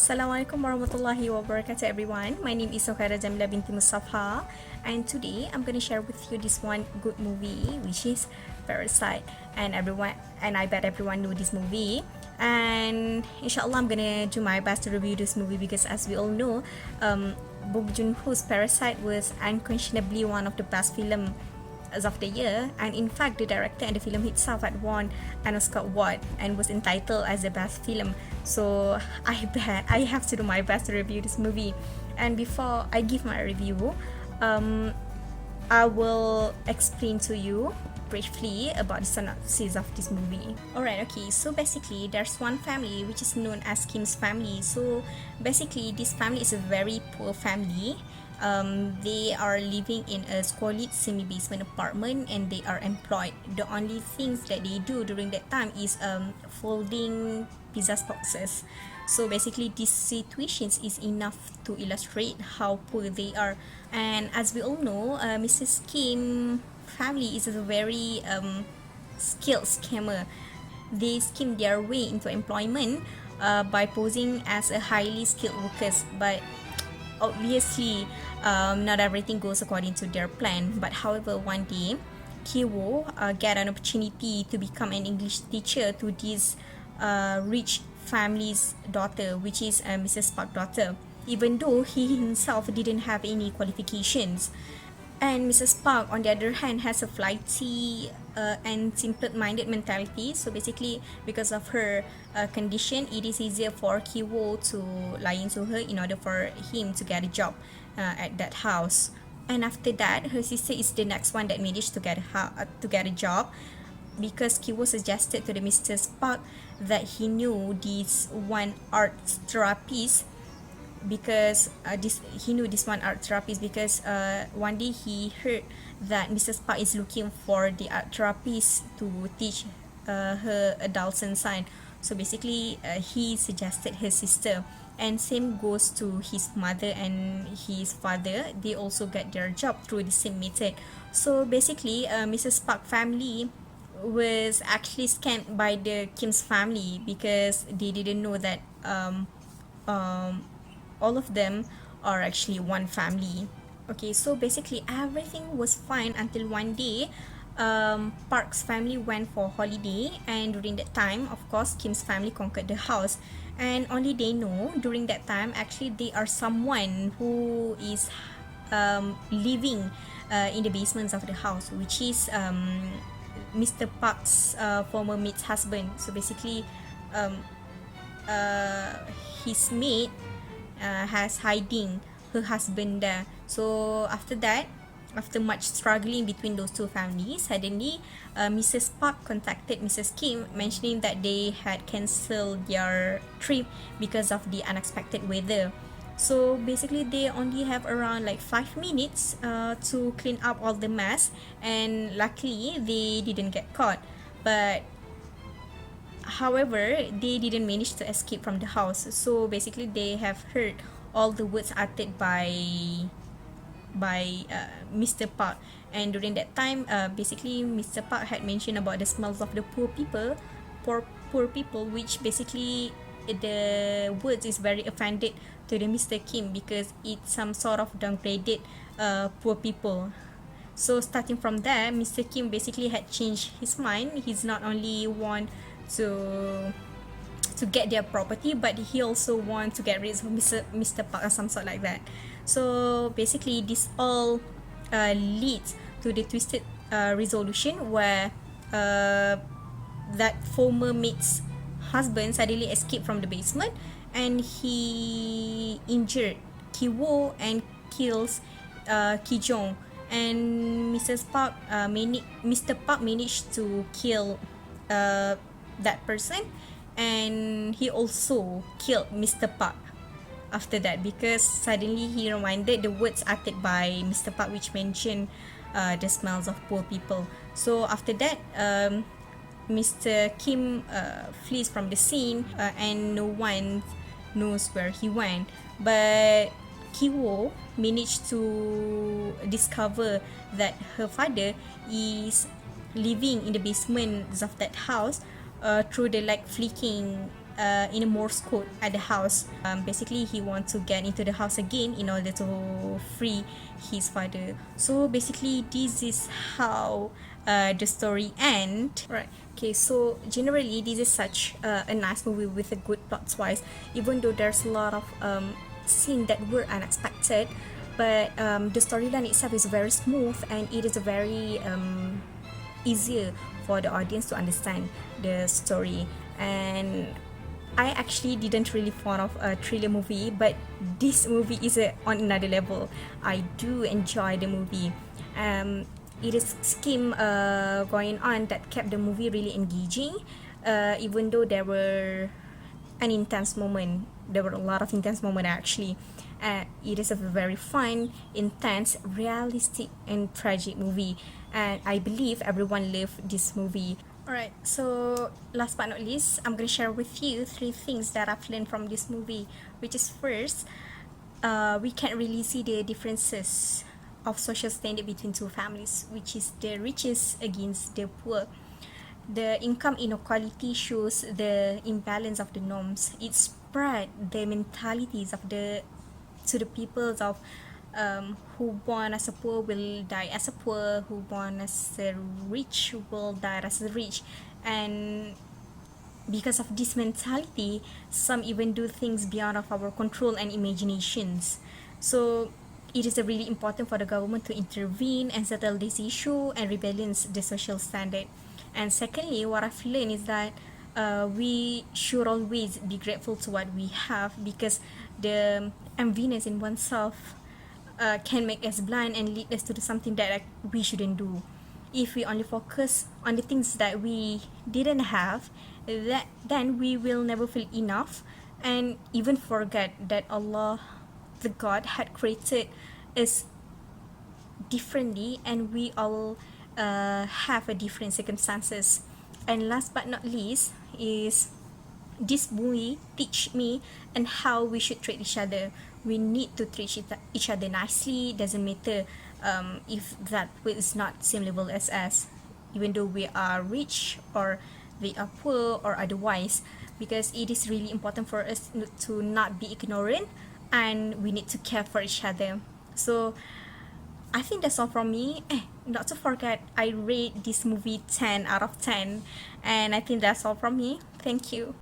Assalamualaikum warahmatullahi wabarakatuh everyone. My name is Khairah Jamilah Binti Mustaffa, and today I'm going to share with you this one good movie which is Parasite. And I bet everyone know this movie. And inshallah I'm going to do my best to review this movie because as we all know, Bong Joon-ho's Parasite was unquestionably one of the best film as of the year, and in fact the director and the film itself had won an Oscar award and was entitled as the best film. So I bet I have to do my best to review this movie. And before I give my review, I will explain to you briefly about the synopsis of this movie. Alright, okay, so basically there's one family which is known as Kim's family. So basically this family is a very poor family. They are living in a squalid semi-basement apartment and they are employed. The only things that they do during that time is folding pizza boxes. So basically this situations is enough to illustrate how poor they are. And as we all know, Mrs. Kim family is a very skilled scammer. They scheme their way into employment by posing as a highly skilled workers, but obviously not everything goes according to their plan. But however, one day Kiwo get an opportunity to become an English teacher to this rich family's daughter, which is Mrs. Park's daughter, even though he himself didn't have any qualifications. And Mrs. Park, on the other hand, has a flighty and simple-minded mentality. So basically, because of her condition, it is easier for Kiwo to lie into her in order for him to get a job at that house. And after that, her sister is the next one that managed to get a job, because Kiwo suggested to the Mr. Park that he knew this one art therapist because he knew this one art therapist because one day he heard that Mrs. Park is looking for the art therapist to teach her adult son. So basically he suggested his sister, and same goes to his mother and his father. They also get their job through the same method. So basically Mrs. Park family was actually scammed by the Kim's family because they didn't know that all of them are actually one family. Okay, so basically everything was fine until one day Park's family went for holiday, and during that time, of course, Kim's family conquered the house. And only they know during that time actually they are someone who is living in the basements of the house, which is Mr. Park's former mate's husband. So basically his mate has hiding her husband there. So after that, after much struggling between those two families, suddenly Mrs. Park contacted Mrs. Kim, mentioning that they had cancelled their trip because of the unexpected weather. So basically they only have around like 5 minutes to clean up all the mess, and luckily they didn't get caught. But however, they didn't manage to escape from the house. So basically they have heard all the words uttered by Mr. Park. And during that time, basically Mr. Park had mentioned about the smells of the poor people, which basically the words is very offended to the Mr. Kim because it's some sort of downgraded poor people. So starting from there, Mr. Kim basically had changed his mind. He's not only want to get their property, but he also want to get rid of Mr. Park or some sort like that. So basically this all leads to the twisted resolution where that former mate's husband suddenly escaped from the basement, and he injured Kiwo and kills Kijong. And Mr. Park managed to kill that person, and he also killed Mr. Park after that because suddenly he reminded the words uttered by Mr. Park, which mentioned the smells of poor people. So after that, Mr. Kim flees from the scene, and no one knows where he went. But Kiwo managed to discover that her father is living in the basements of that house through the light flicking in a Morse code at the house. Basically, he wants to get into the house again in order to free his father. So basically, this is how the story end. Right. Okay. So generally, this is such a nice movie with a good plot twist. Even though there's a lot of scenes that were unexpected, but the storyline itself is very smooth and it is very easier for the audience to understand the story. And I actually didn't really fond of a thriller movie, but this movie is on another level. I do enjoy the movie. It is scheme going on that kept the movie really engaging, even though there were an intense moment. There were a lot of intense moments actually. It is a very fun, intense, realistic, and tragic movie, and I believe everyone loved this movie. Alright, so last but not least, I'm gonna share with you 3 things that I've learned from this movie, which is first, we can really see the differences of social standard between two families, which is the richest against the poor. The income inequality shows the imbalance of the norms. It spread the mentalities of the to the peoples of who born as a poor will die as a poor, who born as a rich will die as a rich. And because of this mentality, some even do things beyond of our control and imaginations. So it is really important for the government to intervene and settle this issue and rebalance the social standard. And secondly, what I've learned is that we should always be grateful to what we have, because the enviness in oneself can make us blind and lead us to do something that we shouldn't do. If we only focus on the things that we didn't have, then we will never feel enough and even forget that Allah, the God, had created us differently, and we all have a different circumstances. And last but not least is this movie teach me and how we should treat each other. We need to treat each other nicely. Doesn't matter if that way is not same level as us, even though we are rich or they are poor or otherwise, because it is really important for us to not be ignorant, and we need to care for each other. So I think that's all from me. Not to forget, I rate this movie 10 out of 10, and I think that's all from me. Thank you.